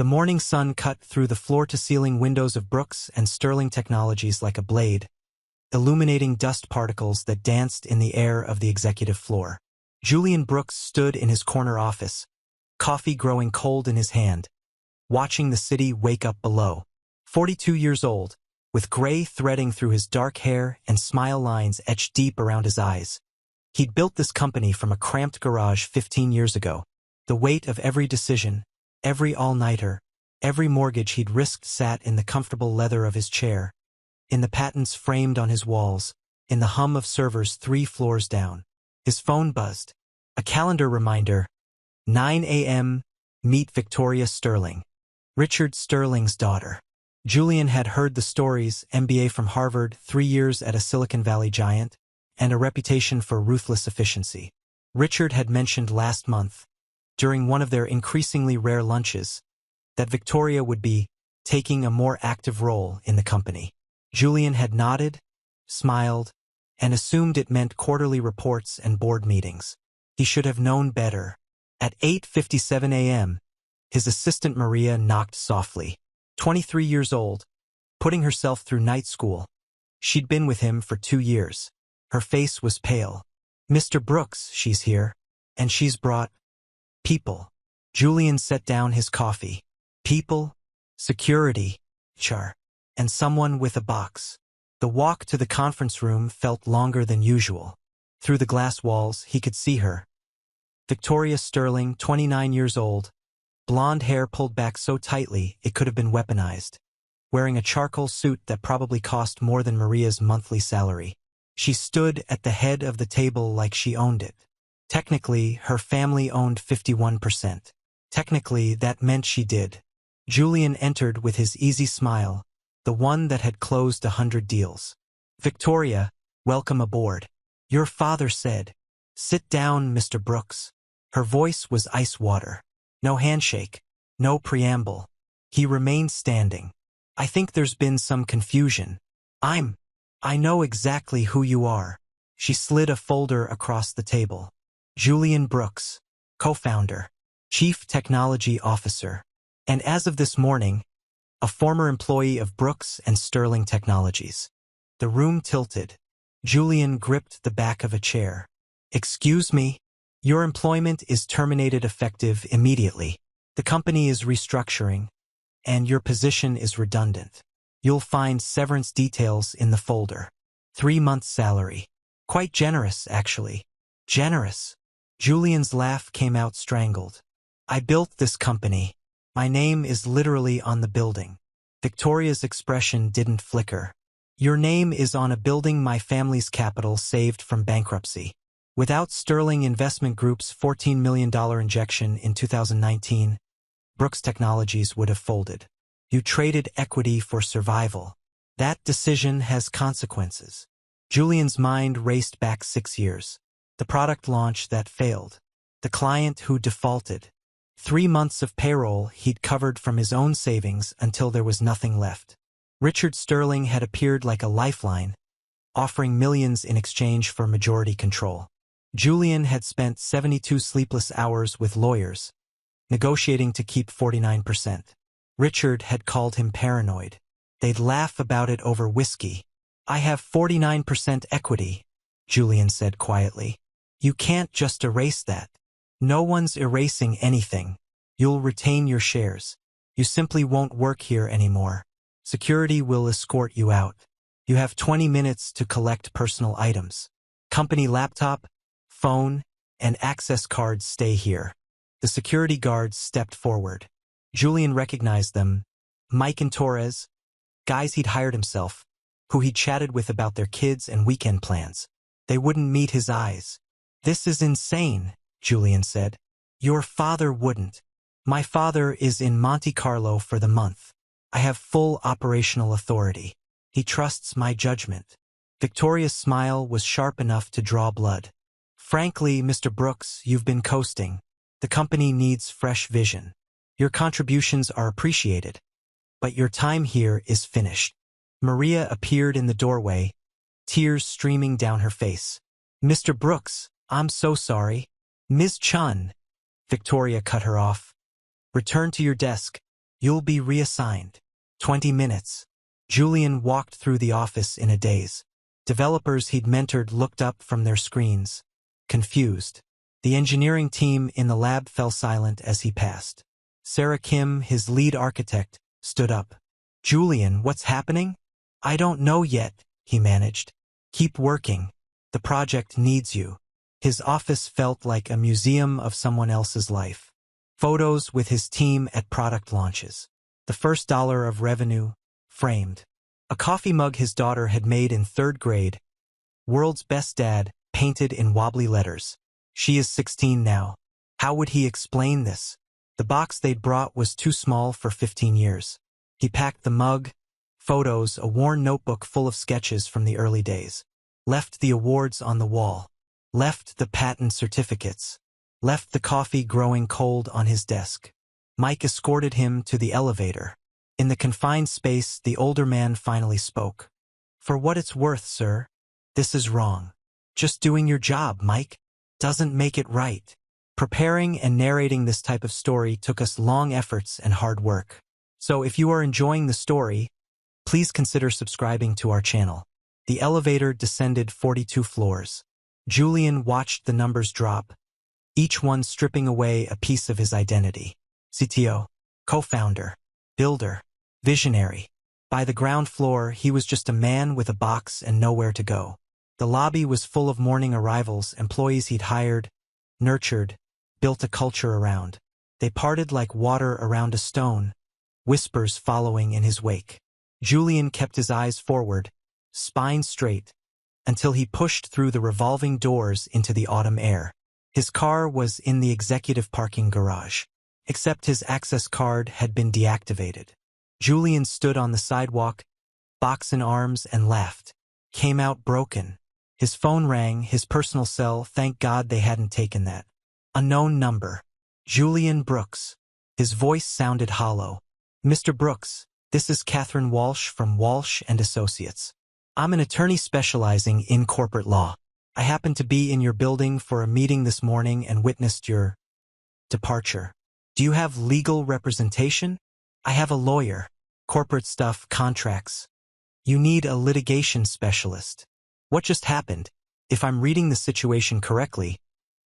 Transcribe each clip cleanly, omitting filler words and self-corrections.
The morning sun cut through the floor-to-ceiling windows of Brooks and Sterling Technologies like a blade, illuminating dust particles that danced in the air of the executive floor. Julian Brooks stood in his corner office, coffee growing cold in his hand, watching the city wake up below. 42 years old, with gray threading through his dark hair and smile lines etched deep around his eyes. He'd built this company from a cramped garage 15 years ago. The weight of every decision, every all-nighter, every mortgage he'd risked sat in the comfortable leather of his chair, in the patents framed on his walls, in the hum of servers 3 floors down. His phone buzzed. A calendar reminder, 9 a.m., meet Victoria Sterling, Richard Sterling's daughter. Julian had heard the stories, MBA from Harvard, 3 years at a Silicon Valley giant, and a reputation for ruthless efficiency. Richard had mentioned last month, during one of their increasingly rare lunches, that Victoria would be taking a more active role in the company. Julian had nodded, smiled, and assumed it meant quarterly reports and board meetings. He should have known better. At 8:57 a.m., his assistant Maria knocked softly. 23 years old, putting herself through night school. She'd been with him for 2 years. Her face was pale. "Mr. Brooks, she's here, and she's brought people." Julian set down his coffee. People, security, HR, and someone with a box. The walk to the conference room felt longer than usual. Through the glass walls, he could see her. Victoria Sterling, 29 years old, blonde hair pulled back so tightly it could have been weaponized, wearing a charcoal suit that probably cost more than Maria's monthly salary. She stood at the head of the table like she owned it. Technically, her family owned 51%. Technically, that meant she did. Julian entered with his easy smile, the one that had closed 100 deals. "Victoria, welcome aboard. Your father said, 'Sit down, Mr. Brooks.'" Her voice was ice water. No handshake, no preamble. He remained standing. "I think there's been some confusion. I know exactly who you are." She slid a folder across the table. "Julian Brooks, co-founder, chief technology officer, and as of this morning, a former employee of Brooks and Sterling Technologies." The room tilted. Julian gripped the back of a chair. "Excuse me? Your employment is terminated effective immediately. The company is restructuring, and your position is redundant. You'll find severance details in the folder. 3 months' salary. Quite generous, actually. Generous." Julian's laugh came out strangled. "I built this company. My name is literally on the building." Victoria's expression didn't flicker. "Your name is on a building my family's capital saved from bankruptcy. Without Sterling Investment Group's $14 million injection in 2019, Brooks Technologies would have folded. You traded equity for survival. That decision has consequences." Julian's mind raced back 6 years. The product launch that failed. The client who defaulted. 3 months of payroll he'd covered from his own savings until there was nothing left. Richard Sterling had appeared like a lifeline, offering millions in exchange for majority control. Julian had spent 72 sleepless hours with lawyers, negotiating to keep 49%. Richard had called him paranoid. They'd laugh about it over whiskey. "I have 49% equity," Julian said quietly. "You can't just erase that. No one's erasing anything. You'll retain your shares. You simply won't work here anymore. Security will escort you out. You have 20 minutes to collect personal items. Company laptop, phone, and access cards stay here." The security guards stepped forward. Julian recognized them. Mike and Torres, guys he'd hired himself, who he'd chatted with about their kids and weekend plans. They wouldn't meet his eyes. "This is insane," Julian said. "Your father wouldn't. My father is in Monte Carlo for the month. I have full operational authority. He trusts my judgment." Victoria's smile was sharp enough to draw blood. "Frankly, Mr. Brooks, you've been coasting. The company needs fresh vision. Your contributions are appreciated, but your time here is finished." Maria appeared in the doorway, tears streaming down her face. "Mr. Brooks, I'm so sorry." "Ms. Chun," Victoria cut her off. "Return to your desk. You'll be reassigned. 20 minutes. Julian walked through the office in a daze. Developers he'd mentored looked up from their screens, confused. The engineering team in the lab fell silent as he passed. Sarah Kim, his lead architect, stood up. Julian, what's happening? I don't know yet, he managed. Keep working. The project needs you. His office felt like a museum of someone else's life. Photos with his team at product launches. The first dollar of revenue, framed. A coffee mug his daughter had made in 3rd grade. World's best dad, painted in wobbly letters. She is 16 now. How would he explain this? The box they'd brought was too small for 15 years. He packed the mug, photos, a worn notebook full of sketches from the early days. Left the awards on the wall. Left the patent certificates. Left the coffee growing cold on his desk. Mike escorted him to the elevator. In the confined space, the older man finally spoke. For what it's worth, sir, this is wrong. Just doing your job, Mike, doesn't make it right. Preparing and narrating this type of story took us long efforts and hard work. So if you are enjoying the story, please consider subscribing to our channel. The elevator descended 42 floors. Julian watched the numbers drop, each one stripping away a piece of his identity. CTO, co-founder, builder, visionary. By the ground floor, he was just a man with a box and nowhere to go. The lobby was full of morning arrivals, employees he'd hired, nurtured, built a culture around. They parted like water around a stone, whispers following in his wake. Julian kept his eyes forward, spine straight, until he pushed through the revolving doors into the autumn air. His car was in the executive parking garage, except his access card had been deactivated. Julian stood on the sidewalk, box in arms, and laughed. Came out broken. His phone rang, his personal cell, thank God they hadn't taken that. Unknown number. Julian Brooks. His voice sounded hollow. Mr. Brooks, this is Catherine Walsh from Walsh & Associates. I'm an attorney specializing in corporate law. I happened to be in your building for a meeting this morning and witnessed your departure. Do you have legal representation? I have a lawyer. Corporate stuff, contracts. You need a litigation specialist. What just happened, if I'm reading the situation correctly,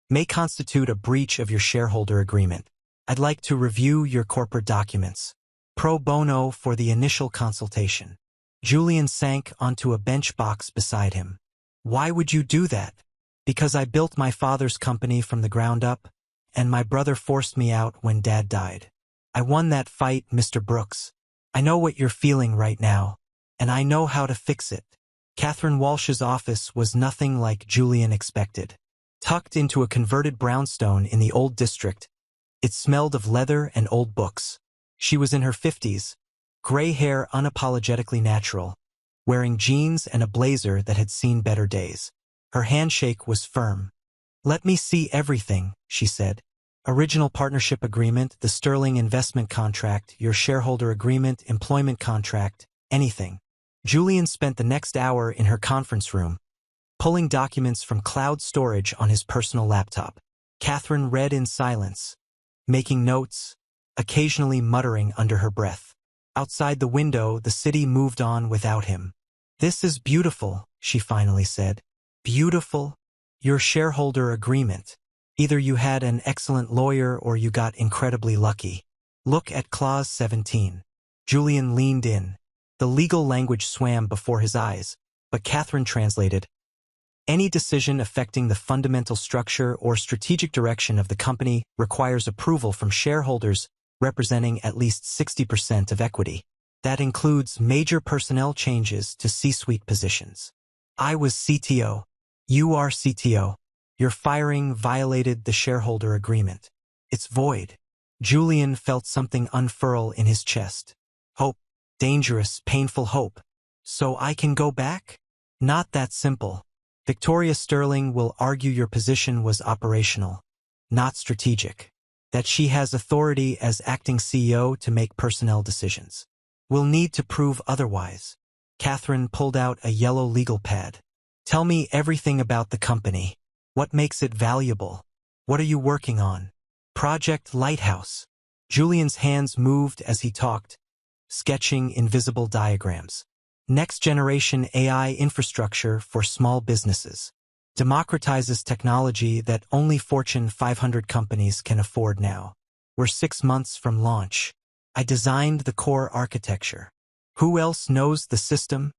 may constitute a breach of your shareholder agreement. I'd like to review your corporate documents. Pro bono for the initial consultation. Julian sank onto a bench box beside him. Why would you do that? Because I built my father's company from the ground up, and my brother forced me out when Dad died. I won that fight, Mr. Brooks. I know what you're feeling right now, and I know how to fix it. Catherine Walsh's office was nothing like Julian expected. Tucked into a converted brownstone in the old district, it smelled of leather and old books. She was in her 50s, gray hair unapologetically natural, wearing jeans and a blazer that had seen better days. Her handshake was firm. Let me see everything, she said. Original partnership agreement, the Sterling investment contract, your shareholder agreement, employment contract, anything. Julian spent the next hour in her conference room, pulling documents from cloud storage on his personal laptop. Catherine read in silence, making notes, occasionally muttering under her breath. Outside the window, the city moved on without him. This is beautiful, she finally said. Beautiful? Your shareholder agreement. Either you had an excellent lawyer or you got incredibly lucky. Look at Clause 17. Julian leaned in. The legal language swam before his eyes, but Catherine translated. Any decision affecting the fundamental structure or strategic direction of the company requires approval from shareholders representing at least 60% of equity. That includes major personnel changes to C-suite positions. I was CTO. You are CTO. Your firing violated the shareholder agreement. It's void. Julian felt something unfurl in his chest. Hope. Dangerous, painful hope. So I can go back? Not that simple. Victoria Sterling will argue your position was operational, not strategic. That she has authority as acting CEO to make personnel decisions. We'll need to prove otherwise. Catherine pulled out a yellow legal pad. Tell me everything about the company. What makes it valuable? What are you working on? Project Lighthouse. Julian's hands moved as he talked, sketching invisible diagrams. Next-generation AI infrastructure for small businesses. Democratizes technology that only Fortune 500 companies can afford now. We're 6 months from launch. I designed the core architecture. Who else knows the system?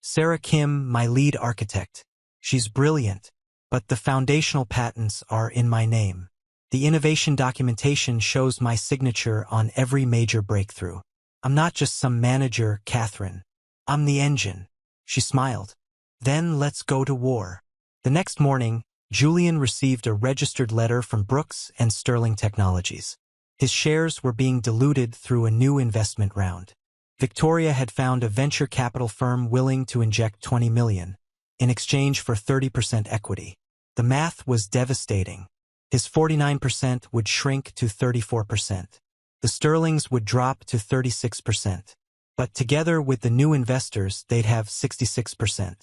Sarah Kim, my lead architect. She's brilliant, but the foundational patents are in my name. The innovation documentation shows my signature on every major breakthrough. I'm not just some manager, Catherine. I'm the engine. She smiled. Then let's go to war. The next morning, Julian received a registered letter from Brooks and Sterling Technologies. His shares were being diluted through a new investment round. Victoria had found a venture capital firm willing to inject $20 million in exchange for 30% equity. The math was devastating. His 49% would shrink to 34%. The Sterlings would drop to 36%. But together with the new investors, they'd have 66%.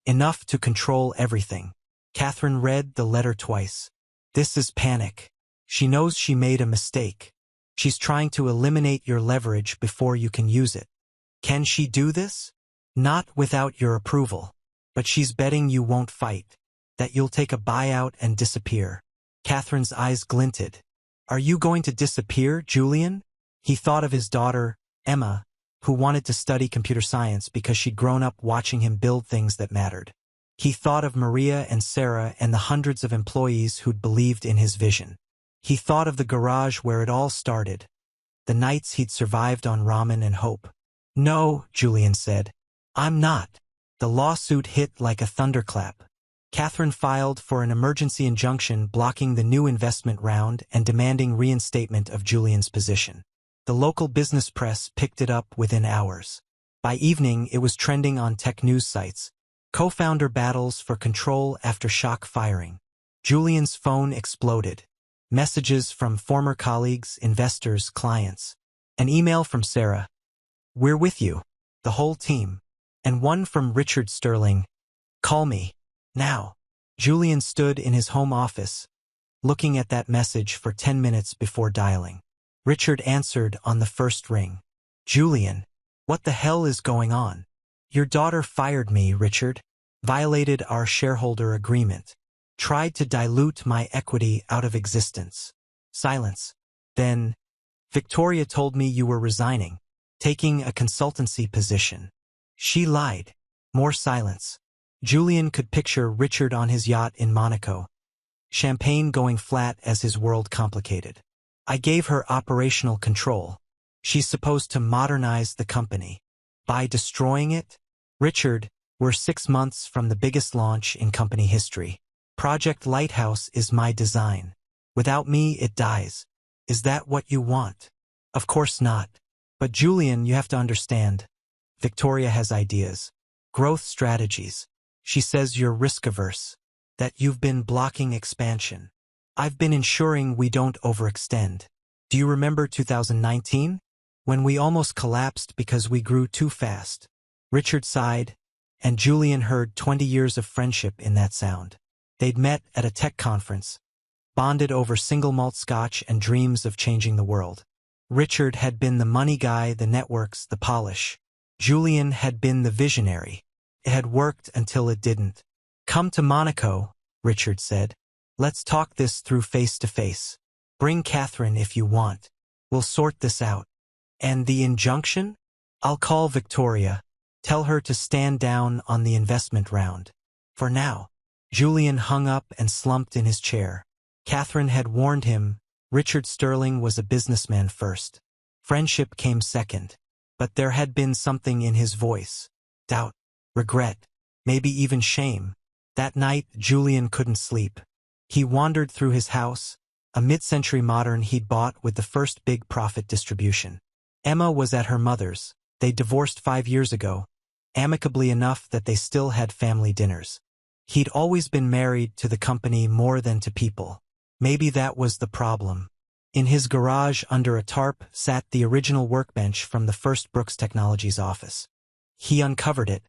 Enough to control everything. Catherine read the letter twice. This is panic. She knows she made a mistake. She's trying to eliminate your leverage before you can use it. Can she do this? Not without your approval. But she's betting you won't fight. That you'll take a buyout and disappear. Catherine's eyes glinted. Are you going to disappear, Julian? He thought of his daughter, Emma, who wanted to study computer science because she'd grown up watching him build things that mattered. He thought of Maria and Sarah and the hundreds of employees who'd believed in his vision. He thought of the garage where it all started, the nights he'd survived on ramen and hope. No, Julian said. I'm not. The lawsuit hit like a thunderclap. Catherine filed for an emergency injunction blocking the new investment round and demanding reinstatement of Julian's position. The local business press picked it up within hours. By evening, it was trending on tech news sites. Co-founder battles for control after shock firing. Julian's phone exploded. Messages from former colleagues, investors, clients. An email from Sarah. We're with you. The whole team. And one from Richard Sterling. Call me. Now. Julian stood in his home office, looking at that message for 10 minutes before dialing. Richard answered on the first ring. Julian, what the hell is going on? Your daughter fired me, Richard. Violated our shareholder agreement. Tried to dilute my equity out of existence. Silence. Then, Victoria told me you were resigning, taking a consultancy position. She lied. More silence. Julian could picture Richard on his yacht in Monaco. Champagne going flat as his world complicated. I gave her operational control. She's supposed to modernize the company. By destroying it? Richard, we're 6 months from the biggest launch in company history. Project Lighthouse is my design. Without me, it dies. Is that what you want? Of course not. But Julian, you have to understand. Victoria has ideas. Growth strategies. She says you're risk-averse. That you've been blocking expansion. I've been ensuring we don't overextend. Do you remember 2019? When we almost collapsed because we grew too fast. Richard sighed, and Julian heard 20 years of friendship in that sound. They'd met at a tech conference, bonded over single malt scotch and dreams of changing the world. Richard had been the money guy, the networks, the polish. Julian had been the visionary. It had worked until it didn't. Come to Monaco, Richard said. Let's talk this through face to face. Bring Catherine if you want. We'll sort this out. And the injunction? I'll call Victoria. Tell her to stand down on the investment round. For now. Julian hung up and slumped in his chair. Catherine had warned him, Richard Sterling was a businessman first. Friendship came second. But there had been something in his voice. Doubt, regret, maybe even shame. That night, Julian couldn't sleep. He wandered through his house, a mid-century modern he'd bought with the first big profit distribution. Emma was at her mother's. They divorced 5 years ago, amicably enough that they still had family dinners. He'd always been married to the company more than to people. Maybe that was the problem. In his garage under a tarp sat the original workbench from the first Brooks Technologies office. He uncovered it,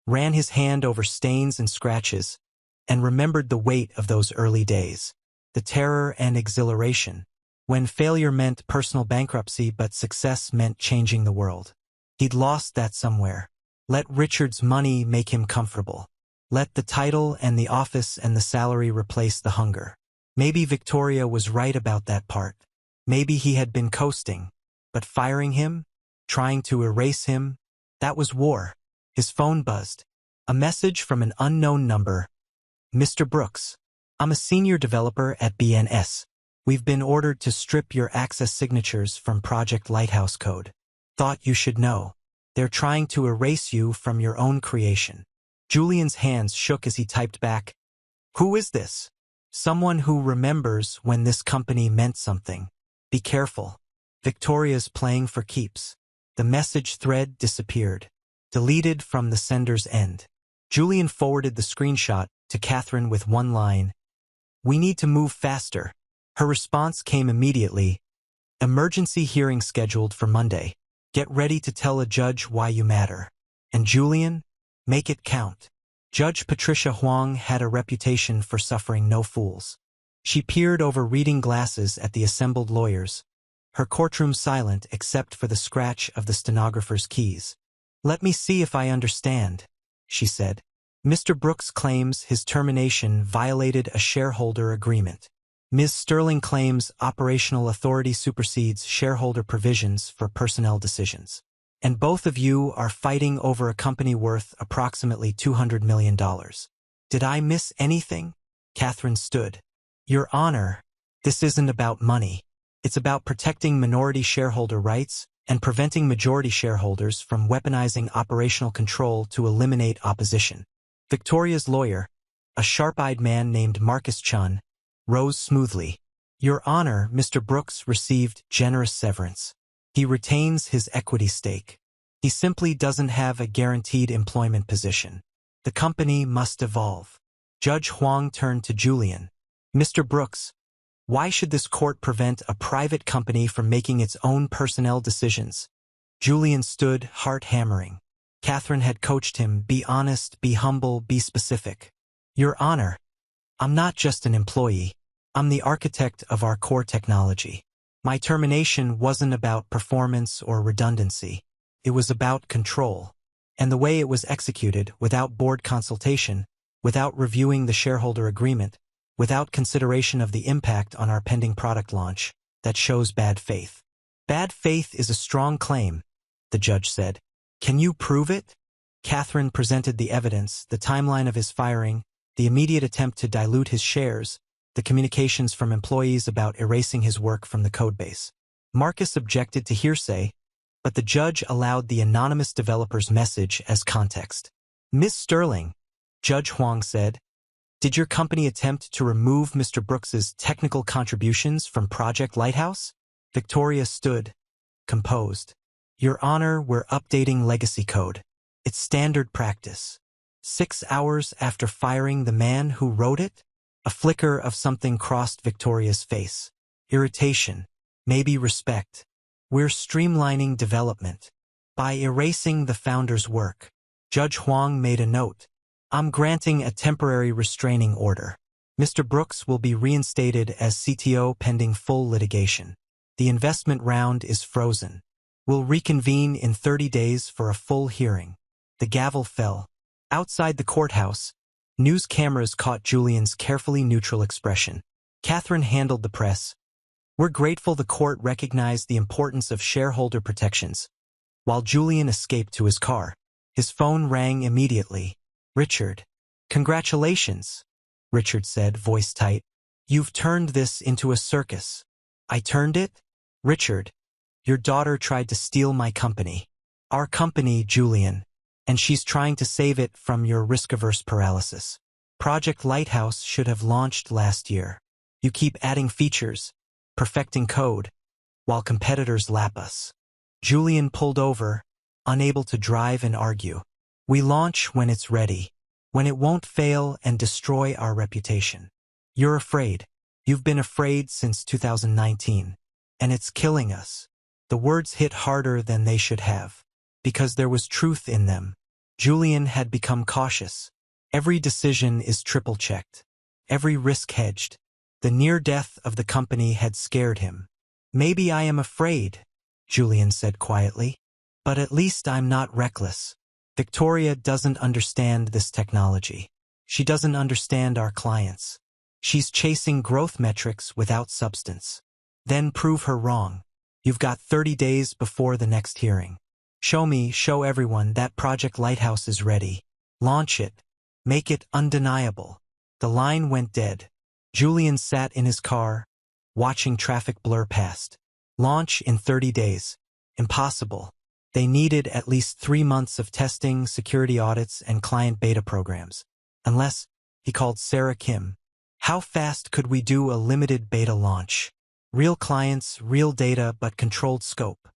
ran his hand over stains and scratches, and remembered the weight of those early days. The terror and exhilaration. When failure meant personal bankruptcy but success meant changing the world. He'd lost that somewhere. Let Richard's money make him comfortable. Let the title and the office and the salary replace the hunger. Maybe Victoria was right about that part. Maybe he had been coasting. But firing him? Trying to erase him? That was war. His phone buzzed. A message from an unknown number. Mr. Brooks, I'm a senior developer at BNS. We've been ordered to strip your access signatures from Project Lighthouse code. Thought you should know. They're trying to erase you from your own creation. Julian's hands shook as he typed back, "Who is this?" "Someone who remembers when this company meant something. Be careful. Victoria's playing for keeps." The message thread disappeared, deleted from the sender's end. Julian forwarded the screenshot to Catherine with one line, "We need to move faster." Her response came immediately, "Emergency hearing scheduled for Monday. Get ready to tell a judge why you matter. And Julian, make it count." Judge Patricia Huang had a reputation for suffering no fools. She peered over reading glasses at the assembled lawyers, her courtroom silent except for the scratch of the stenographer's keys. "Let me see if I understand," she said. "Mr. Brooks claims his termination violated a shareholder agreement. Ms. Sterling claims operational authority supersedes shareholder provisions for personnel decisions. And both of you are fighting over a company worth approximately $200 million. Did I miss anything?" Catherine stood. "Your Honor, this isn't about money. It's about protecting minority shareholder rights and preventing majority shareholders from weaponizing operational control to eliminate opposition." Victoria's lawyer, a sharp-eyed man named Marcus Chun, rose smoothly. "Your Honor, Mr. Brooks received generous severance. He retains his equity stake. He simply doesn't have a guaranteed employment position. The company must evolve." Judge Huang turned to Julian. "Mr. Brooks, why should this court prevent a private company from making its own personnel decisions?" Julian stood, heart hammering. Catherine had coached him, "Be honest, be humble, be specific." "Your Honor, I'm not just an employee. I'm the architect of our core technology. My termination wasn't about performance or redundancy. It was about control. And the way it was executed, without board consultation, without reviewing the shareholder agreement, without consideration of the impact on our pending product launch, that shows bad faith." "Bad faith is a strong claim," the judge said. "Can you prove it?" Catherine presented the evidence, the timeline of his firing, the immediate attempt to dilute his shares, the communications from employees about erasing his work from the codebase. Marcus objected to hearsay, but the judge allowed the anonymous developer's message as context. "Ms. Sterling," Judge Huang said, "did your company attempt to remove Mr. Brooks's technical contributions from Project Lighthouse?" Victoria stood, composed. "Your Honor, we're updating legacy code. It's standard practice." 6 hours after firing the man who wrote it? A flicker of something crossed Victoria's face. Irritation. Maybe respect. "We're streamlining development. By erasing the founder's work." Judge Huang made a note. "I'm granting a temporary restraining order. Mr. Brooks will be reinstated as CTO pending full litigation. The investment round is frozen. We'll reconvene in 30 days for a full hearing." The gavel fell. Outside the courthouse, news cameras caught Julian's carefully neutral expression. Catherine handled the press. "We're grateful the court recognized the importance of shareholder protections." While Julian escaped to his car, his phone rang immediately. "Richard, congratulations," Richard said, voice tight. "You've turned this into a circus." "I turned it?" "Richard, your daughter tried to steal my company." "Our company, Julian. And she's trying to save it from your risk-averse paralysis. Project Lighthouse should have launched last year. You keep adding features, perfecting code, while competitors lap us." Julian pulled over, unable to drive and argue. "We launch when it's ready, when it won't fail and destroy our reputation. You're afraid. You've been afraid since 2019. And it's killing us." The words hit harder than they should have, because there was truth in them. Julian had become cautious. Every decision is triple-checked. Every risk hedged. The near death of the company had scared him. Maybe I am afraid, Julian said quietly. But at least I'm not reckless. Victoria doesn't understand this technology. She doesn't understand our clients. She's chasing growth metrics without substance. Then prove her wrong. You've got 30 days before the next hearing. Show everyone that Project Lighthouse is ready. Launch it. Make it undeniable. The line went dead. Julian sat in his car, watching traffic blur past. Launch in 30 days. Impossible. They needed at least 3 months of testing, security audits, and client beta programs. Unless, he called Sarah Kim. How fast could we do a limited beta launch? Real clients, real data, but controlled scope.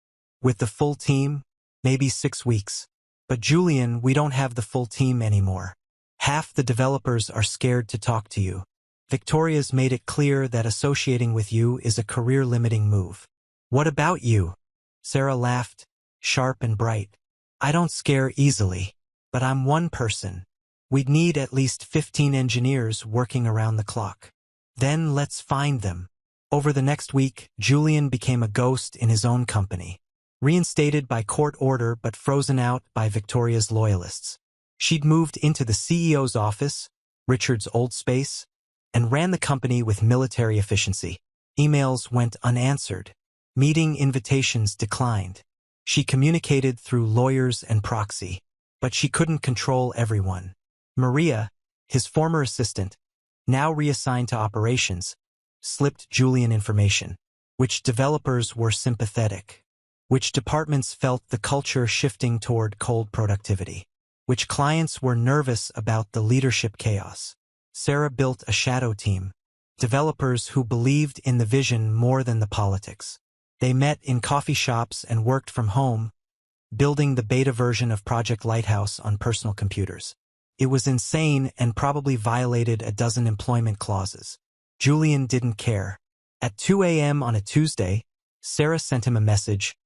With the full team, maybe 6 weeks. But Julian, we don't have the full team anymore. Half the developers are scared to talk to you. Victoria's made it clear that associating with you is a career-limiting move. What about you? Sarah laughed, sharp and bright. I don't scare easily, but I'm one person. We'd need at least 15 engineers working around the clock. Then let's find them. Over the next week, Julian became a ghost in his own company. Reinstated by court order but frozen out by Victoria's loyalists. She'd moved into the CEO's office, Richard's old space, and ran the company with military efficiency. Emails went unanswered. Meeting invitations declined. She communicated through lawyers and proxy, but she couldn't control everyone. Maria, his former assistant, now reassigned to operations, slipped Julian information. Which developers were sympathetic. Which departments felt the culture shifting toward cold productivity. Which clients were nervous about the leadership chaos. Sarah built a shadow team. Developers who believed in the vision more than the politics. They met in coffee shops and worked from home, building the beta version of Project Lighthouse on personal computers. It was insane and probably violated a dozen employment clauses. Julian didn't care. At 2 a.m. on a Tuesday, Sarah sent him a message.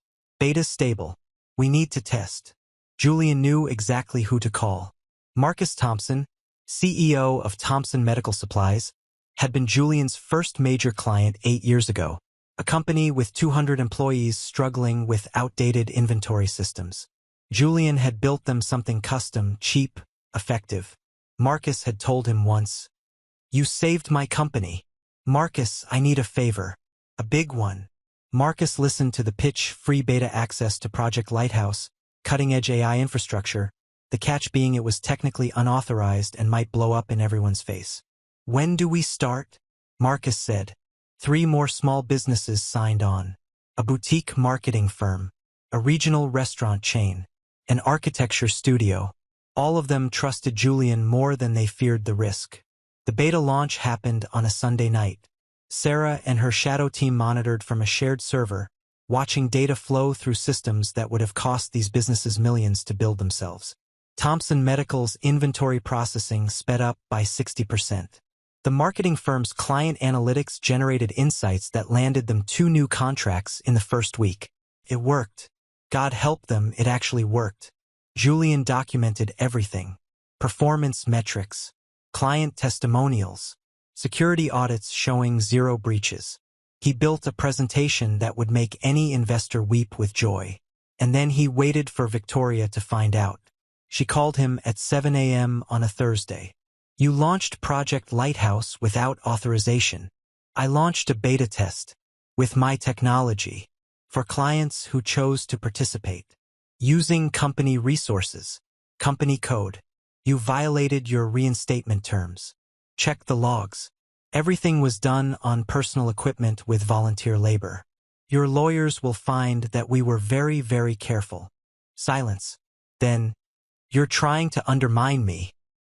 Beta stable. We need to test. Julian knew exactly who to call. Marcus Thompson, CEO of Thompson Medical Supplies, had been Julian's first major client 8 years ago, a company with 200 employees struggling with outdated inventory systems. Julian had built them something custom, cheap, effective. Marcus had told him once, "You saved my company. Marcus, I need a favor. A big one." Marcus listened to the pitch, free beta access to Project Lighthouse, cutting-edge AI infrastructure, the catch being it was technically unauthorized and might blow up in everyone's face. "When do we start?" Marcus said. 3 more small businesses signed on. A boutique marketing firm, a regional restaurant chain, an architecture studio. All of them trusted Julian more than they feared the risk. The beta launch happened on a Sunday night. Sarah and her shadow team monitored from a shared server, watching data flow through systems that would have cost these businesses millions to build themselves. Thompson Medical's inventory processing sped up by 60%. The marketing firm's client analytics generated insights that landed them 2 new contracts in the first week. It worked. God help them, it actually worked. Julian documented everything. Performance metrics, client testimonials, security audits showing 0 breaches. He built a presentation that would make any investor weep with joy. And then he waited for Victoria to find out. She called him at 7 a.m. on a Thursday. "You launched Project Lighthouse without authorization." "I launched a beta test with my technology for clients who chose to participate. Using company resources, company code. You violated your reinstatement terms. Check the logs. Everything was done on personal equipment with volunteer labor. Your lawyers will find that we were very, very careful." Silence. Then, "You're trying to undermine me."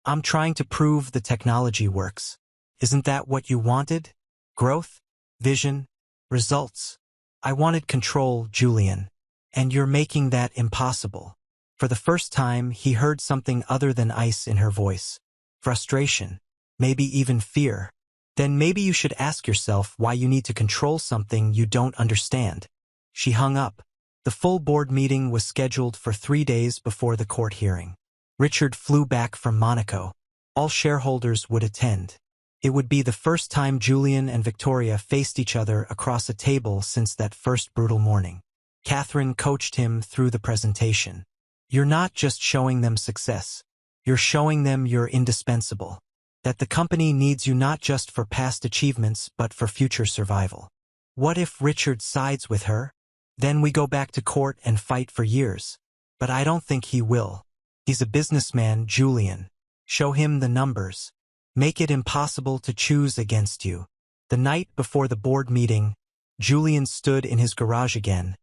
"I'm trying to prove the technology works. Isn't that what you wanted? Growth, vision, results." "I wanted control, Julian. And you're making that impossible." For the first time, he heard something other than ice in her voice. Frustration. Maybe even fear. "Then maybe you should ask yourself why you need to control something you don't understand." She hung up. The full board meeting was scheduled for 3 days before the court hearing. Richard flew back from Monaco. All shareholders would attend. It would be the first time Julian and Victoria faced each other across a table since that first brutal morning. Catherine coached him through the presentation. You're not just showing them success. You're showing them you're indispensable. That the company needs you not just for past achievements but for future survival. What if Richard sides with her? Then we go back to court and fight for years. But I don't think he will. He's a businessman, Julian. Show him the numbers. Make it impossible to choose against you. The night before the board meeting, Julian stood in his garage again,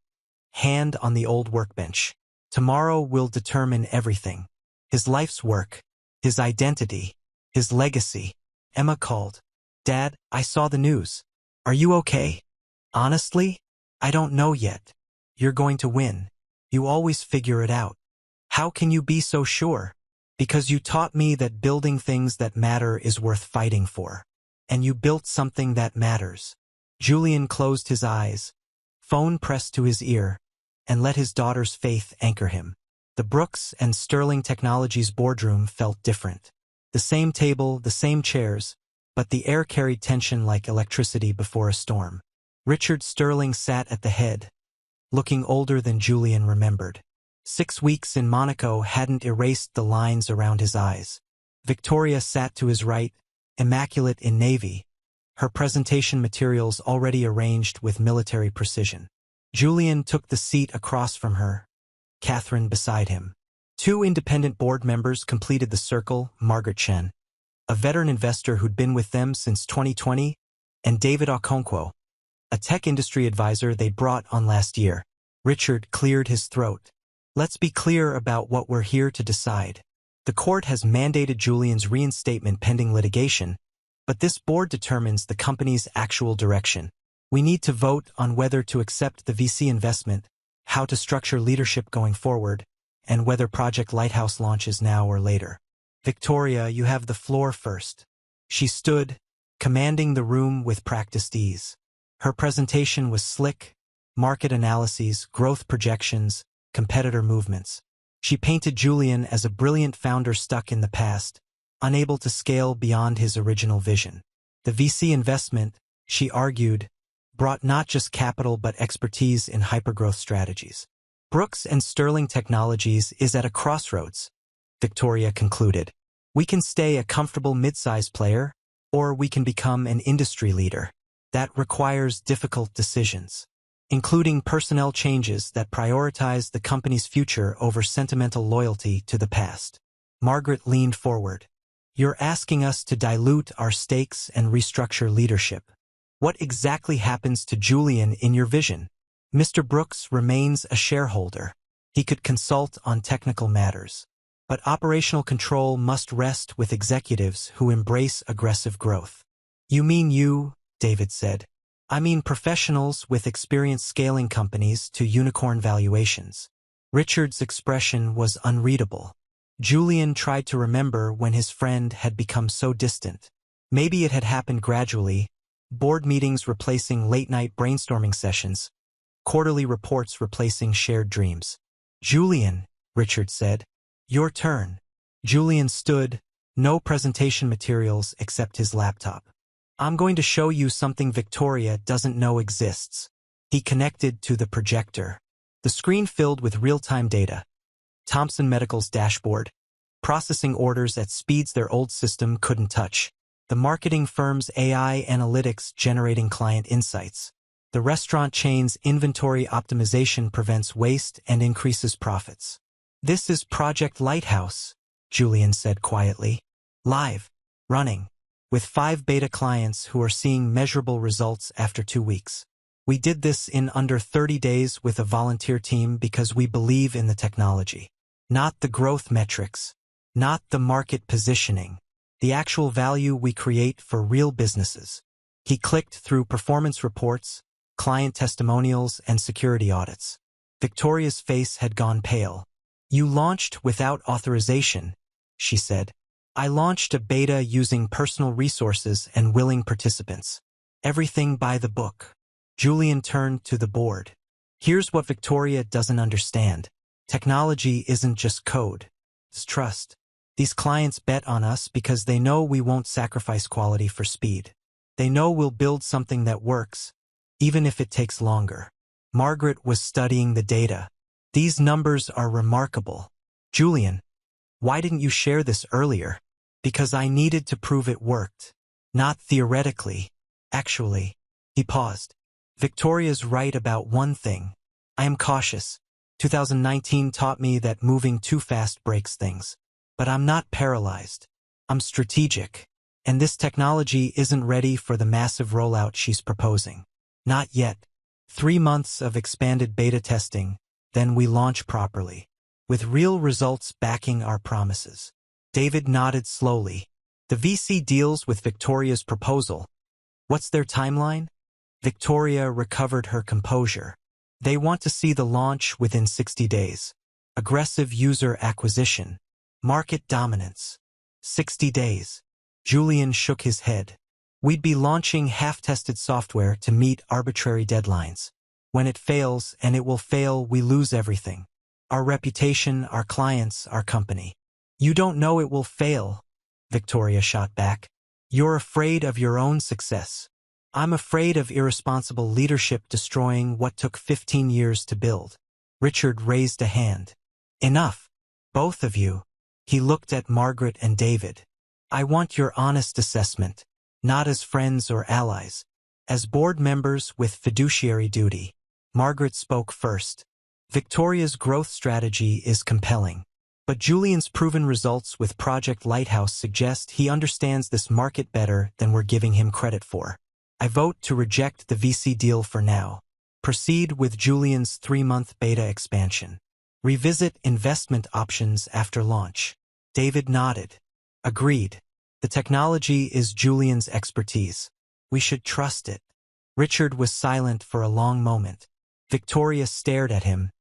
hand on the old workbench. Tomorrow will determine everything. His life's work, his identity, his legacy. Emma called. Dad, I saw the news. Are you okay? Honestly, I don't know yet. You're going to win. You always figure it out. How can you be so sure? Because you taught me that building things that matter is worth fighting for. And you built something that matters. Julian closed his eyes, phone pressed to his ear, and let his daughter's faith anchor him. The Brooks and Sterling Technologies boardroom felt different. The same table, the same chairs, but the air carried tension like electricity before a storm. Richard Sterling sat at the head, looking older than Julian remembered. 6 weeks in Monaco hadn't erased the lines around his eyes. Victoria sat to his right, immaculate in navy, her presentation materials already arranged with military precision. Julian took the seat across from her, Catherine beside him. 2 independent board members completed the circle, Margaret Chen, a veteran investor who'd been with them since 2020, and David Okonkwo, a tech industry advisor they brought on last year. Richard cleared his throat. Let's be clear about what we're here to decide. The court has mandated Julian's reinstatement pending litigation, but this board determines the company's actual direction. We need to vote on whether to accept the VC investment, how to structure leadership going forward, and whether Project Lighthouse launches now or later. Victoria, you have the floor first. She stood, commanding the room with practiced ease. Her presentation was slick, market analyses, growth projections, competitor movements. She painted Julian as a brilliant founder stuck in the past, unable to scale beyond his original vision. The VC investment, she argued, brought not just capital but expertise in hypergrowth strategies. Brooks and Sterling Technologies is at a crossroads, Victoria concluded. We can stay a comfortable mid-size player, or we can become an industry leader. That requires difficult decisions, including personnel changes that prioritize the company's future over sentimental loyalty to the past. Margaret leaned forward. You're asking us to dilute our stakes and restructure leadership. What exactly happens to Julian in your vision? Mr. Brooks remains a shareholder. He could consult on technical matters. But operational control must rest with executives who embrace aggressive growth. You mean you, David said. I mean professionals with experience scaling companies to unicorn valuations. Richard's expression was unreadable. Julian tried to remember when his friend had become so distant. Maybe it had happened gradually, board meetings replacing late-night brainstorming sessions, quarterly reports replacing shared dreams. Julian, Richard said. Your turn. Julian stood, no presentation materials except his laptop. I'm going to show you something Victoria doesn't know exists. He connected to the projector. The screen filled with real-time data. Thomson Medical's dashboard, processing orders at speeds their old system couldn't touch. The marketing firm's AI analytics generating client insights. The restaurant chain's inventory optimization prevents waste and increases profits. This is Project Lighthouse, Julian said quietly. Live, running, with 5 beta clients who are seeing measurable results after 2 weeks. We did this in under 30 days with a volunteer team because we believe in the technology. Not the growth metrics, not the market positioning, the actual value we create for real businesses. He clicked through performance reports, client testimonials, and security audits. Victoria's face had gone pale. You launched without authorization, she said. I launched a beta using personal resources and willing participants. Everything by the book. Julian turned to the board. Here's what Victoria doesn't understand. Technology isn't just code. It's trust. These clients bet on us because they know we won't sacrifice quality for speed. They know we'll build something that works, even if it takes longer. Margaret was studying the data. These numbers are remarkable. Julian, why didn't you share this earlier? Because I needed to prove it worked. Not theoretically. Actually. He paused. Victoria's right about one thing. I am cautious. 2019 taught me that moving too fast breaks things. But I'm not paralyzed. I'm strategic. And this technology isn't ready for the massive rollout she's proposing. Not yet. 3 months of expanded beta testing, then we launch properly, with real results backing our promises. David nodded slowly. The VC deals with Victoria's proposal. What's their timeline? Victoria recovered her composure. They want to see the launch within 60 days. Aggressive user acquisition. Market dominance. 60 days. Julian shook his head. We'd be launching half-tested software to meet arbitrary deadlines. When it fails, and it will fail, we lose everything. Our reputation, our clients, our company. You don't know it will fail, Victoria shot back. You're afraid of your own success. I'm afraid of irresponsible leadership destroying what took 15 years to build. Richard raised a hand. Enough. Both of you. He looked at Margaret and David. I want your honest assessment, not as friends or allies, as board members with fiduciary duty. Margaret spoke first. Victoria's growth strategy is compelling, but Julian's proven results with Project Lighthouse suggest he understands this market better than we're giving him credit for. I vote to reject the VC deal for now. Proceed with Julian's 3-month beta expansion. Revisit investment options after launch. David nodded. Agreed. The technology is Julian's expertise. We should trust it. Richard was silent for a long moment. Victoria stared at him,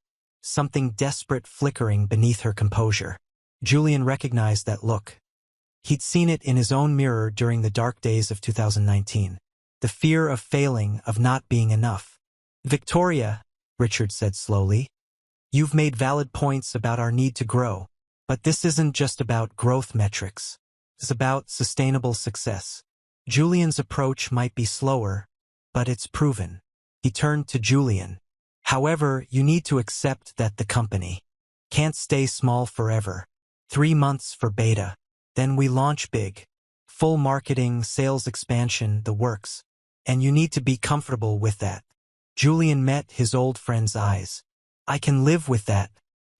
something desperate flickering beneath her composure. Julian recognized that look. He'd seen it in his own mirror during the dark days of 2019. The fear of failing, of not being enough. Victoria, Richard said slowly, you've made valid points about our need to grow. But this isn't just about growth metrics. It's about sustainable success. Julian's approach might be slower, but it's proven. He turned to Julian. However, you need to accept that the company can't stay small forever. 3 months for beta. Then we launch big. Full marketing, sales expansion, the works. And you need to be comfortable with that. Julian met his old friend's eyes. I can live with that.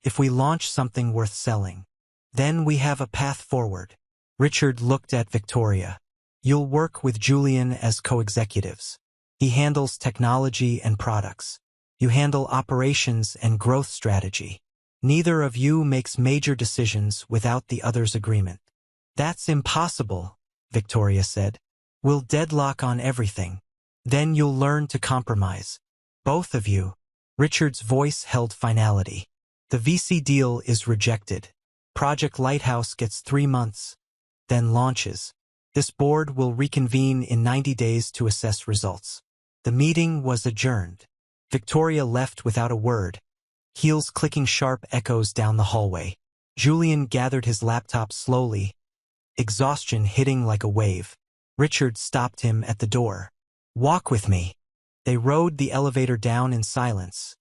If we launch something worth selling, then we have a path forward. Richard looked at Victoria. You'll work with Julian as co-executives. He handles technology and products. You handle operations and growth strategy. Neither of you makes major decisions without the other's agreement. That's impossible, Victoria said. We'll deadlock on everything. Then you'll learn to compromise. Both of you. Richard's voice held finality. The VC deal is rejected. Project Lighthouse gets 3 months, then launches. This board will reconvene in 90 days to assess results. The meeting was adjourned. Victoria left without a word, heels clicking sharp echoes down the hallway. Julian gathered his laptop slowly, exhaustion hitting like a wave. Richard stopped him at the door. Walk with me. They rode the elevator down in silence,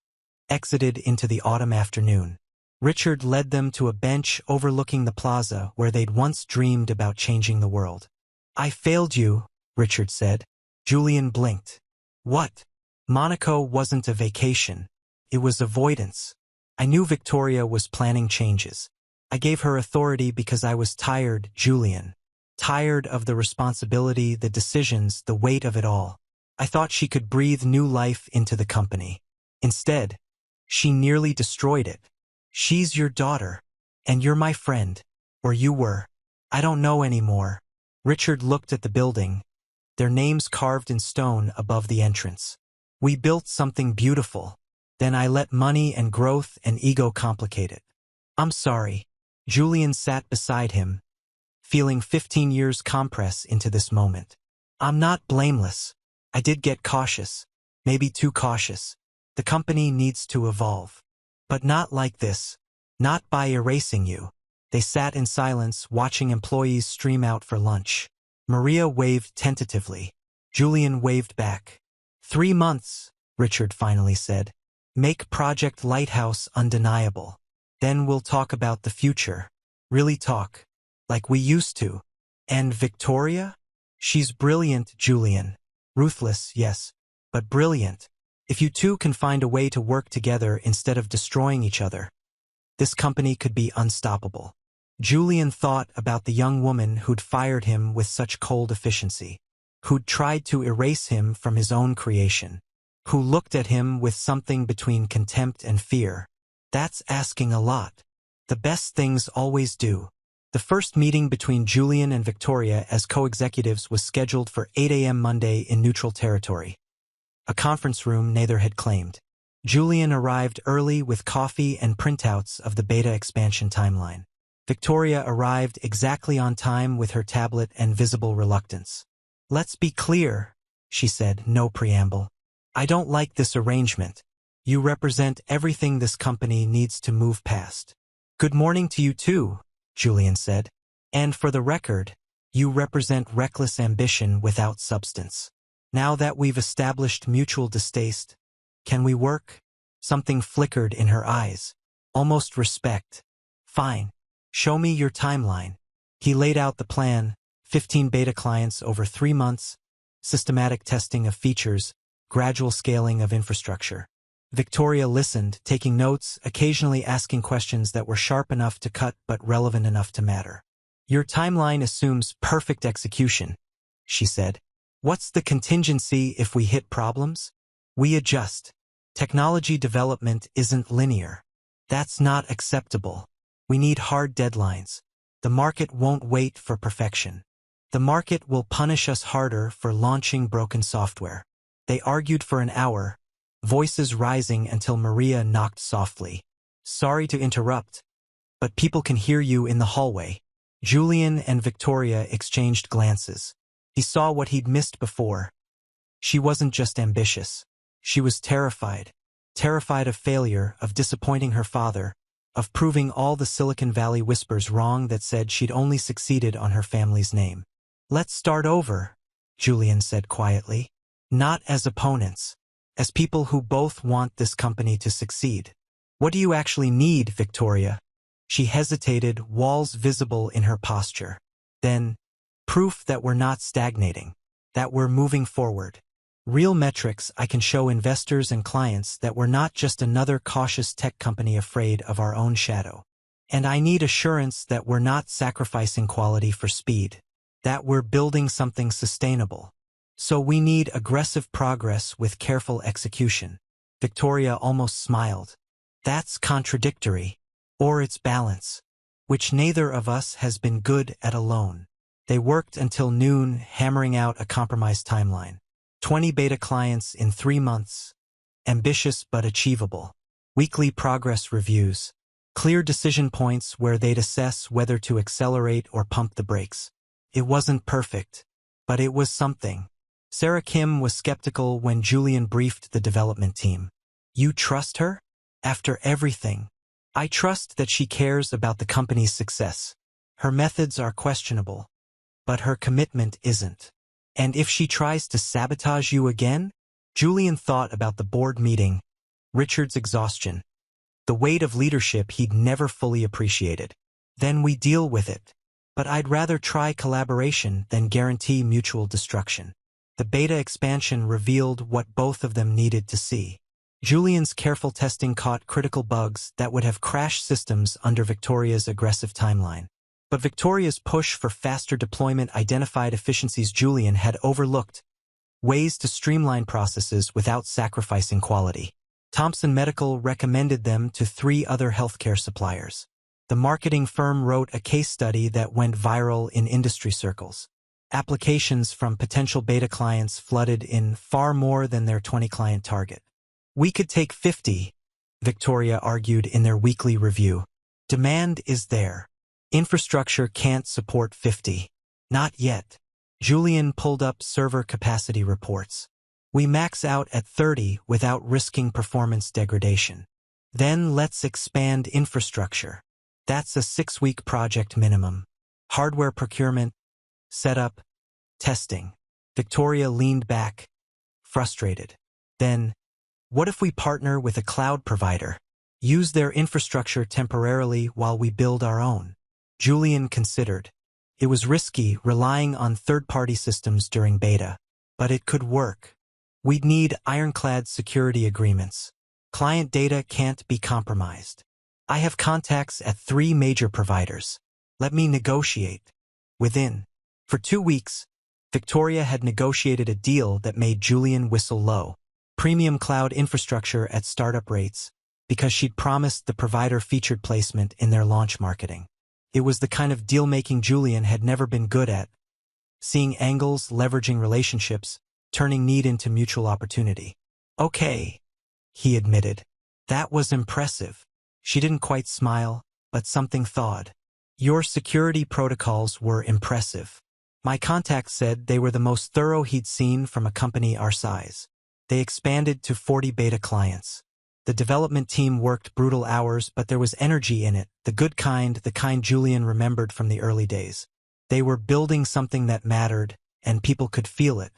exited into the autumn afternoon. Richard led them to a bench overlooking the plaza where they'd once dreamed about changing the world. I failed you, Richard said. Julian blinked. What? Monaco wasn't a vacation. It was avoidance. I knew Victoria was planning changes. I gave her authority because I was tired, Julian. Tired of the responsibility, the decisions, the weight of it all. I thought she could breathe new life into the company. Instead, she nearly destroyed it. She's your daughter, and you're my friend. Or you were. I don't know anymore. Richard looked at the building, their names carved in stone above the entrance. We built something beautiful. Then I let money and growth and ego complicate it. I'm sorry. Julian sat beside him, feeling 15 years compress into this moment. I'm not blameless. I did get cautious, maybe too cautious. The company needs to evolve. But not like this. Not by erasing you. They sat in silence, watching employees stream out for lunch. Maria waved tentatively. Julian waved back. 3 months, Richard finally said. Make Project Lighthouse undeniable. Then we'll talk about the future. Really talk. Like we used to. And Victoria? She's brilliant, Julian. Ruthless, yes, but brilliant. If you two can find a way to work together instead of destroying each other, this company could be unstoppable. Julian thought about the young woman who'd fired him with such cold efficiency, who'd tried to erase him from his own creation, who looked at him with something between contempt and fear. That's asking a lot. The best things always do. The first meeting between Julian and Victoria as co-executives was scheduled for 8 a.m. Monday in neutral territory. A conference room neither had claimed. Julian arrived early with coffee and printouts of the beta expansion timeline. Victoria arrived exactly on time with her tablet and visible reluctance. Let's be clear, she said, no preamble. I don't like this arrangement. You represent everything this company needs to move past. Good morning to you too, Julian said. And for the record, you represent reckless ambition without substance. Now that we've established mutual distaste, can we work? Something flickered in her eyes. Almost respect. Fine. Show me your timeline. He laid out the plan, 15 beta clients over 3 months, systematic testing of features, gradual scaling of infrastructure. Victoria listened, taking notes, occasionally asking questions that were sharp enough to cut but relevant enough to matter. Your timeline assumes perfect execution, she said. What's the contingency if we hit problems? We adjust. Technology development isn't linear. That's not acceptable. We need hard deadlines. The market won't wait for perfection. The market will punish us harder for launching broken software. They argued for an hour, voices rising until Maria knocked softly. Sorry to interrupt, but people can hear you in the hallway. Julian and Victoria exchanged glances. He saw what he'd missed before. She wasn't just ambitious. She was terrified. Terrified of failure, of disappointing her father, of proving all the Silicon Valley whispers wrong that said she'd only succeeded on her family's name. Let's start over, Julian said quietly. Not as opponents. As people who both want this company to succeed. What do you actually need, Victoria? She hesitated, walls visible in her posture. Then, proof that we're not stagnating, that we're moving forward. Real metrics I can show investors and clients that we're not just another cautious tech company afraid of our own shadow. And I need assurance that we're not sacrificing quality for speed, that we're building something sustainable. So we need aggressive progress with careful execution. Victoria almost smiled. That's contradictory. Or it's balance, which neither of us has been good at alone. They worked until noon, hammering out a compromised timeline. 20 beta clients in 3 months. Ambitious but achievable. Weekly progress reviews. Clear decision points where they'd assess whether to accelerate or pump the brakes. It wasn't perfect, but it was something. Sarah Kim was skeptical when Julian briefed the development team. You trust her? After everything. I trust that she cares about the company's success. Her methods are questionable, but her commitment isn't. And if she tries to sabotage you again? Julian thought about the board meeting, Richard's exhaustion, the weight of leadership he'd never fully appreciated. Then we deal with it. But I'd rather try collaboration than guarantee mutual destruction. The beta expansion revealed what both of them needed to see. Julian's careful testing caught critical bugs that would have crashed systems under Victoria's aggressive timeline. But Victoria's push for faster deployment identified efficiencies Julian had overlooked, ways to streamline processes without sacrificing quality. Thompson Medical recommended them to 3 other healthcare suppliers. The marketing firm wrote a case study that went viral in industry circles. Applications from potential beta clients flooded in far more than their 20-client target. We could take 50, Victoria argued in their weekly review. Demand is there. Infrastructure can't support 50. Not yet. Julian pulled up server capacity reports. We max out at 30 without risking performance degradation. Then let's expand infrastructure. That's a 6-week project minimum. Hardware procurement, setup, testing. Victoria leaned back, frustrated. Then, what if we partner with a cloud provider? Use their infrastructure temporarily while we build our own. Julian considered. It was risky relying on third-party systems during beta, but it could work. We'd need ironclad security agreements. Client data can't be compromised. I have contacts at 3 major providers. Let me negotiate. For 2 weeks, Victoria had negotiated a deal that made Julian whistle low. Premium cloud infrastructure at startup rates, because she'd promised the provider featured placement in their launch marketing. It was the kind of deal-making Julian had never been good at. Seeing angles, leveraging relationships, turning need into mutual opportunity. Okay, he admitted. That was impressive. She didn't quite smile, but something thawed. Your security protocols were impressive. My contact said they were the most thorough he'd seen from a company our size. They expanded to 40 beta clients. The development team worked brutal hours, but there was energy in it, the good kind, the kind Julian remembered from the early days. They were building something that mattered, and people could feel it.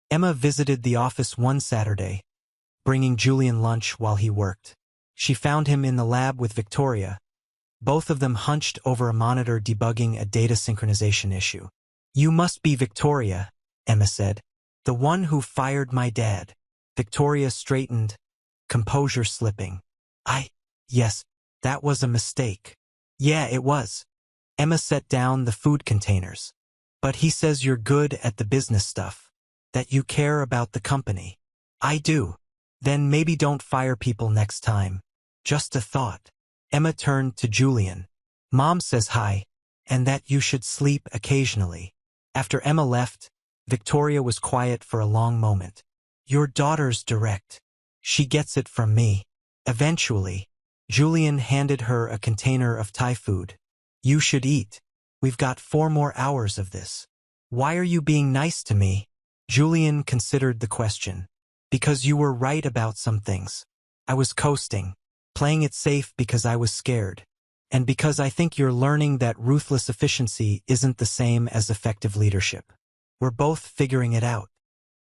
Emma visited the office one Saturday, bringing Julian lunch while he worked. She found him in the lab with Victoria, both of them hunched over a monitor debugging a data synchronization issue. You must be Victoria, Emma said. The one who fired my dad. Victoria straightened, composure slipping. Yes, that was a mistake. Yeah, it was. Emma set down the food containers. But he says you're good at the business stuff. That you care about the company. I do. Then maybe don't fire people next time. Just a thought. Emma turned to Julian. Mom says hi, and that you should sleep occasionally. After Emma left, Victoria was quiet for a long moment. Your daughter's direct. She gets it from me. Eventually, Julian handed her a container of Thai food. You should eat. We've got 4 more hours of this. Why are you being nice to me? Julian considered the question. Because you were right about some things. I was coasting, playing it safe because I was scared. And because I think you're learning that ruthless efficiency isn't the same as effective leadership. We're both figuring it out.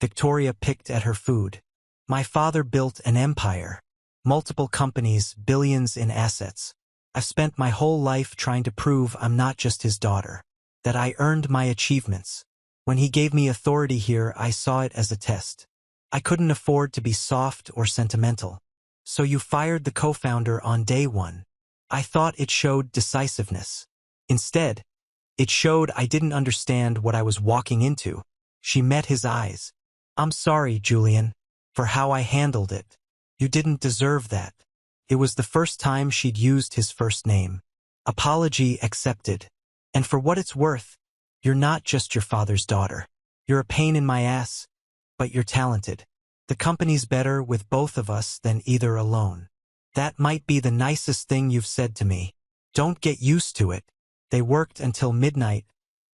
Victoria picked at her food. My father built an empire. Multiple companies, billions in assets. I've spent my whole life trying to prove I'm not just his daughter. That I earned my achievements. When he gave me authority here, I saw it as a test. I couldn't afford to be soft or sentimental. So you fired the co-founder on day 1. I thought it showed decisiveness. Instead, it showed I didn't understand what I was walking into. She met his eyes. I'm sorry, Julian, for how I handled it. You didn't deserve that. It was the first time she'd used his first name. Apology accepted. And for what it's worth, you're not just your father's daughter. You're a pain in my ass, but you're talented. The company's better with both of us than either alone. That might be the nicest thing you've said to me. Don't get used to it. They worked until midnight,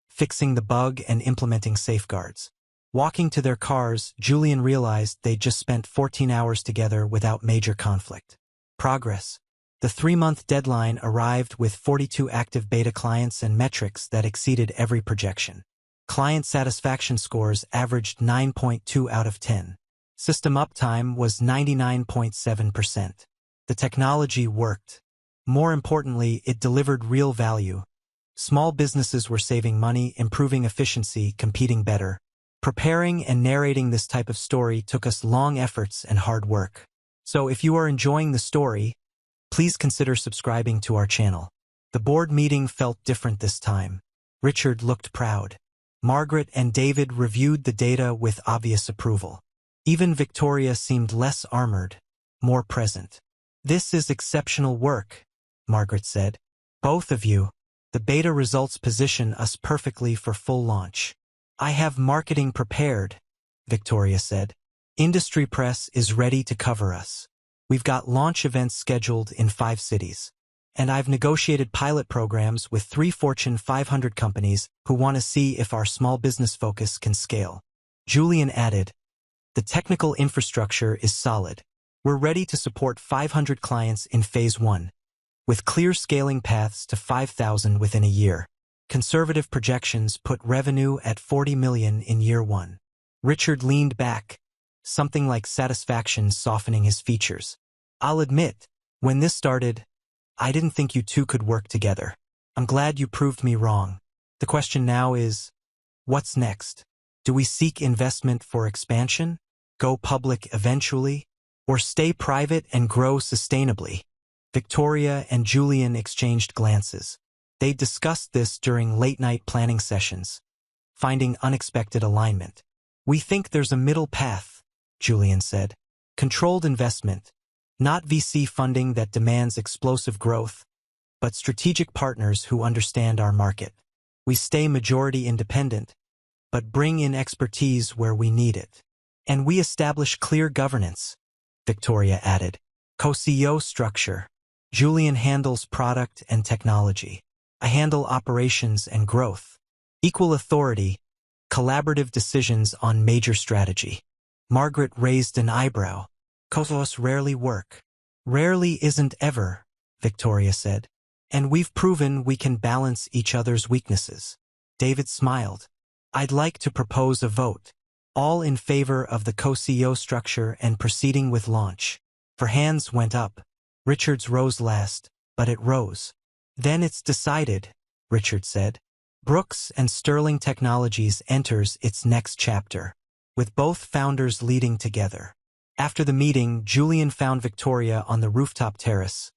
fixing the bug and implementing safeguards. Walking to their cars, Julian realized they'd just spent 14 hours together without major conflict. Progress. The 3-month deadline arrived with 42 active beta clients and metrics that exceeded every projection. Client satisfaction scores averaged 9.2 out of 10. System uptime was 99.7%. The technology worked. More importantly, it delivered real value. Small businesses were saving money, improving efficiency, competing better. Preparing and narrating this type of story took us long efforts and hard work. So if you are enjoying the story, please consider subscribing to our channel. The board meeting felt different this time. Richard looked proud. Margaret and David reviewed the data with obvious approval. Even Victoria seemed less armored, more present. This is exceptional work, Margaret said. Both of you. The beta results position us perfectly for full launch. I have marketing prepared, Victoria said. Industry press is ready to cover us. We've got launch events scheduled in 5 cities. And I've negotiated pilot programs with 3 Fortune 500 companies who want to see if our small business focus can scale. Julian added, the technical infrastructure is solid. We're ready to support 500 clients in phase 1. with clear scaling paths to 5,000 within a year. Conservative projections put revenue at 40 million in year one. Richard leaned back, something like satisfaction softening his features. I'll admit, when this started, I didn't think you two could work together. I'm glad you proved me wrong. The question now is, what's next? Do we seek investment for expansion, go public eventually, or stay private and grow sustainably? Victoria and Julian exchanged glances. They discussed this during late-night planning sessions, finding unexpected alignment. We think there's a middle path, Julian said. Controlled investment, not VC funding that demands explosive growth, but strategic partners who understand our market. We stay majority independent, but bring in expertise where we need it. And we establish clear governance, Victoria added. Co-CEO structure. Julian handles product and technology. I handle operations and growth. Equal authority, collaborative decisions on major strategy. Margaret raised an eyebrow. Co-CEOs rarely work. Rarely isn't ever, Victoria said. And we've proven we can balance each other's weaknesses. David smiled. I'd like to propose a vote. All in favor of the co-CEO structure and proceeding with launch. For hands went up. Richard's rose last, but it rose. Then it's decided, Richard said. Brooks and Sterling Technologies enters its next chapter, with both founders leading together. After the meeting, Julian found Victoria on the rooftop terrace,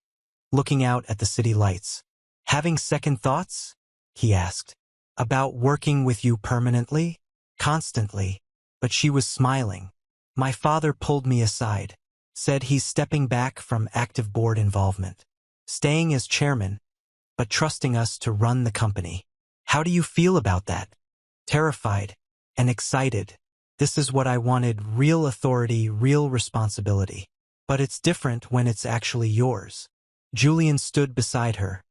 looking out at the city lights. Having second thoughts? He asked. About working with you permanently? Constantly. But she was smiling. My father pulled me aside, said he's stepping back from active board involvement, staying as chairman, but trusting us to run the company. How do you feel about that? Terrified and excited. This is what I wanted, real authority, real responsibility. But it's different when it's actually yours. Julian stood beside her.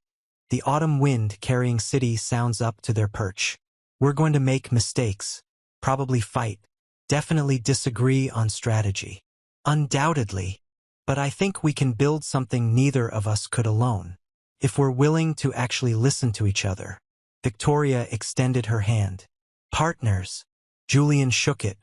The autumn wind carrying city sounds up to their perch. We're going to make mistakes, probably fight, definitely disagree on strategy. Undoubtedly. But I think we can build something neither of us could alone. If we're willing to actually listen to each other. Victoria extended her hand. Partners. Julian shook it.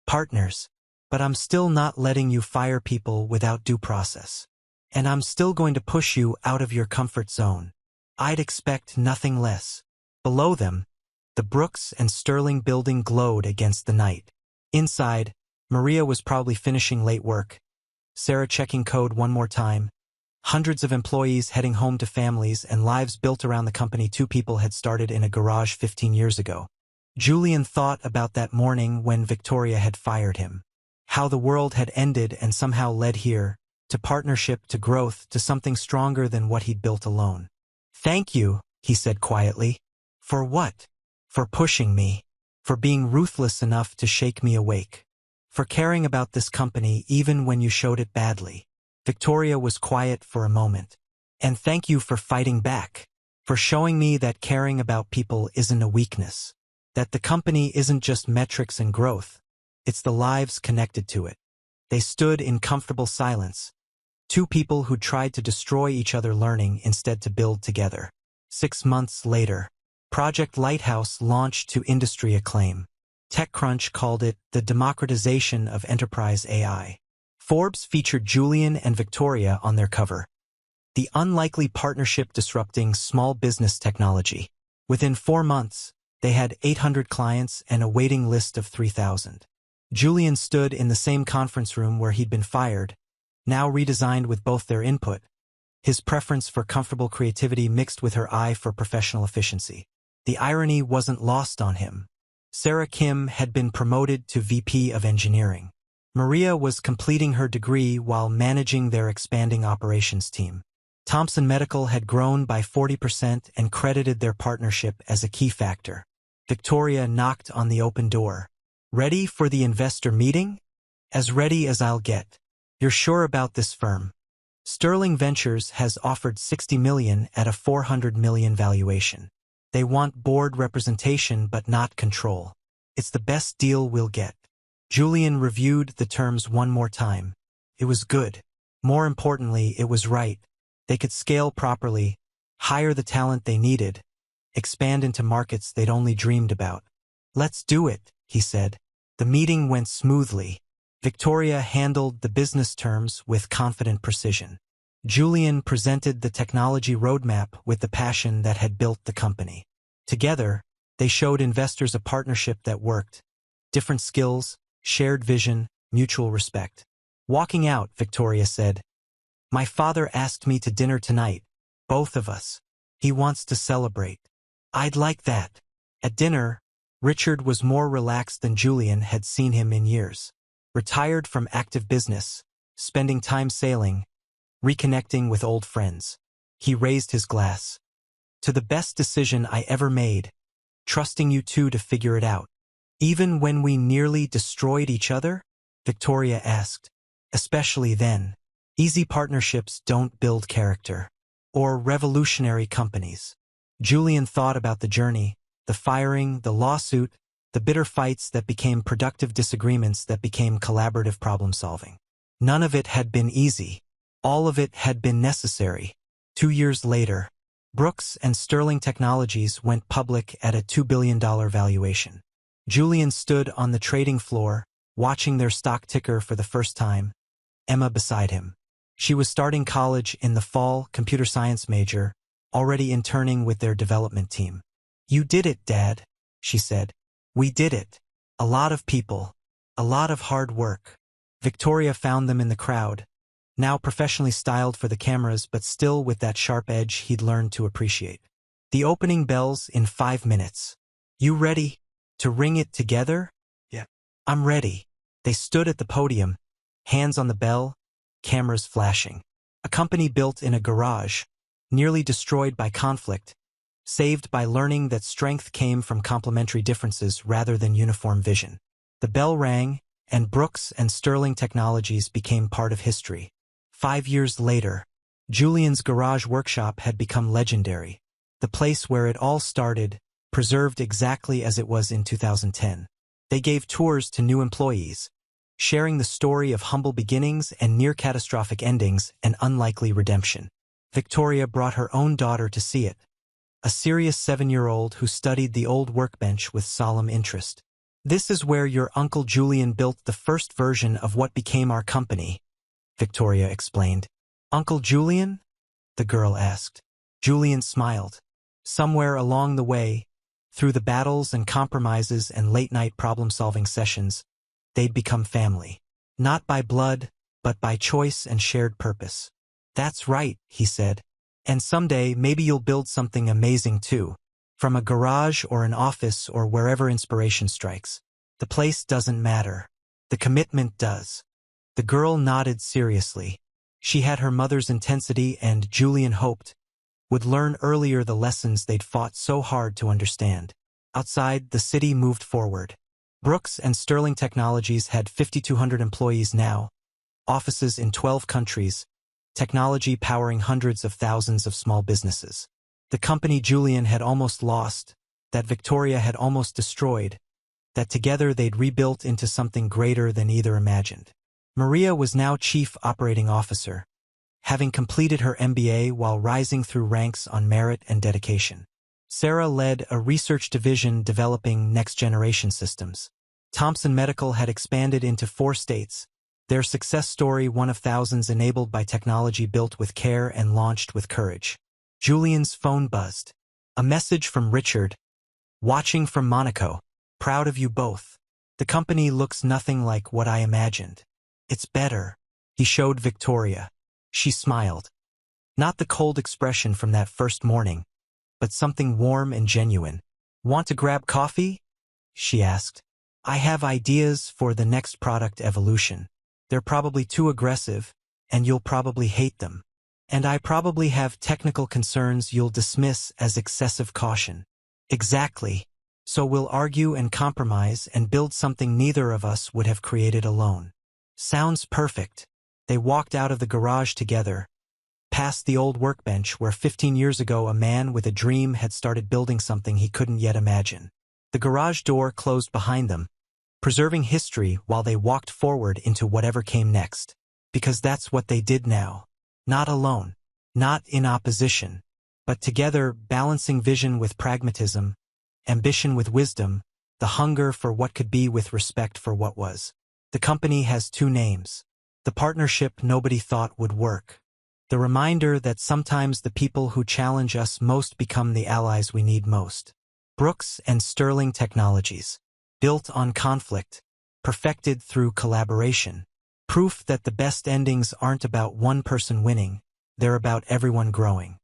Partners. But I'm still not letting you fire people without due process. And I'm still going to push you out of your comfort zone. I'd expect nothing less. Below them, the Brooks and Sterling building glowed against the night. Inside, Maria was probably finishing late work. Sarah checking code one more time. Hundreds of employees heading home to families and lives built around the company two people had started in a garage 15 years ago. Julian thought about that morning when Victoria had fired him. How the world had ended and somehow led here, to partnership, to growth, to something stronger than what he'd built alone. Thank you, he said quietly. For what? For pushing me. For being ruthless enough to shake me awake. For caring about this company even when you showed it badly. Victoria was quiet for a moment. And thank you for fighting back. For showing me that caring about people isn't a weakness. That the company isn't just metrics and growth. It's the lives connected to it. They stood in comfortable silence. Two people who tried to destroy each other learning instead to build together. 6 months later, Project Lighthouse launched to industry acclaim. TechCrunch called it the democratization of enterprise AI. Forbes featured Julian and Victoria on their cover. The unlikely partnership disrupting small business technology. Within 4 months, they had 800 clients and a waiting list of 3,000. Julian stood in the same conference room where he'd been fired, now redesigned with both their input. His preference for comfortable creativity mixed with her eye for professional efficiency. The irony wasn't lost on him. Sarah Kim had been promoted to VP of Engineering. Maria was completing her degree while managing their expanding operations team. Thompson Medical had grown by 40% and credited their partnership as a key factor. Victoria knocked on the open door. Ready for the investor meeting? As ready as I'll get. You're sure about this firm? Sterling Ventures has offered $60 million at a $400 million valuation. They want board representation but not control. It's the best deal we'll get. Julian reviewed the terms one more time. It was good. More importantly, it was right. They could scale properly, hire the talent they needed, expand into markets they'd only dreamed about. "Let's do it," he said. The meeting went smoothly. Victoria handled the business terms with confident precision. Julian presented the technology roadmap with the passion that had built the company. Together, they showed investors a partnership that worked. Different skills, shared vision, mutual respect. Walking out, Victoria said, "My father asked me to dinner tonight, both of us. He wants to celebrate. I'd like that." At dinner, Richard was more relaxed than Julian had seen him in years. Retired from active business, spending time sailing, reconnecting with old friends. He raised his glass. "To the best decision I ever made, trusting you two to figure it out." "Even when we nearly destroyed each other?" Victoria asked. "Especially then. Easy partnerships don't build character. Or revolutionary companies." Julian thought about the journey, the firing, the lawsuit, the bitter fights that became productive disagreements that became collaborative problem-solving. None of it had been easy. All of it had been necessary. 2 years later, Brooks and Sterling Technologies went public at a $2 billion valuation. Julian stood on the trading floor, watching their stock ticker for the first time, Emma beside him. She was starting college in the fall, computer science major, already interning with their development team. "You did it, Dad," she said. "We did it. A lot of people. A lot of hard work." Victoria found them in the crowd, now professionally styled for the cameras but still with that sharp edge he'd learned to appreciate. "The opening bell's in 5 minutes. You ready to ring it together?" "Yeah, I'm ready." They stood at the podium, hands on the bell, cameras flashing. A company built in a garage, nearly destroyed by conflict, saved by learning that strength came from complementary differences rather than uniform vision. The bell rang, and Brooks and Sterling Technologies became part of history. 5 years later, Julian's garage workshop had become legendary. The place where it all started, preserved exactly as it was in 2010. They gave tours to new employees, sharing the story of humble beginnings and near-catastrophic endings and unlikely redemption. Victoria brought her own daughter to see it, a serious 7-year-old who studied the old workbench with solemn interest. "This is where your Uncle Julian built the first version of what became our company," Victoria explained. "Uncle Julian?" the girl asked. Julian smiled. Somewhere along the way, through the battles and compromises and late-night problem-solving sessions, they'd become family. Not by blood, but by choice and shared purpose. "That's right," he said. "And someday maybe you'll build something amazing too. From a garage or an office or wherever inspiration strikes. The place doesn't matter. The commitment does." The girl nodded seriously. She had her mother's intensity and, Julian hoped, would learn earlier the lessons they'd fought so hard to understand. Outside, the city moved forward. Brooks and Sterling Technologies had 5,200 employees now, offices in 12 countries, technology powering hundreds of thousands of small businesses. The company Julian had almost lost, that Victoria had almost destroyed, that together they'd rebuilt into something greater than either imagined. Maria was now Chief Operating Officer, having completed her MBA while rising through ranks on merit and dedication. Sarah led a research division developing next-generation systems. Thompson Medical had expanded into 4 states, their success story one of thousands enabled by technology built with care and launched with courage. Julian's phone buzzed. A message from Richard. "Watching from Monaco. Proud of you both. The company looks nothing like what I imagined. It's better." He showed Victoria. She smiled. Not the cold expression from that first morning, but something warm and genuine. "Want to grab coffee?" she asked. "I have ideas for the next product evolution. They're probably too aggressive, and you'll probably hate them. And I probably have technical concerns you'll dismiss as excessive caution." "Exactly. So we'll argue and compromise and build something neither of us would have created alone." "Sounds perfect." They walked out of the garage together, past the old workbench where 15 years ago a man with a dream had started building something he couldn't yet imagine. The garage door closed behind them, preserving history while they walked forward into whatever came next. Because that's what they did now. Not alone. not in opposition, but together balancing vision with pragmatism, ambition with wisdom, the hunger for what could be with respect for what was. The company has two names. The partnership nobody thought would work. The reminder that sometimes the people who challenge us most become the allies we need most. Brooks and Sterling Technologies. Built on conflict. Perfected through collaboration. Proof that the best endings aren't about one person winning, they're about everyone growing.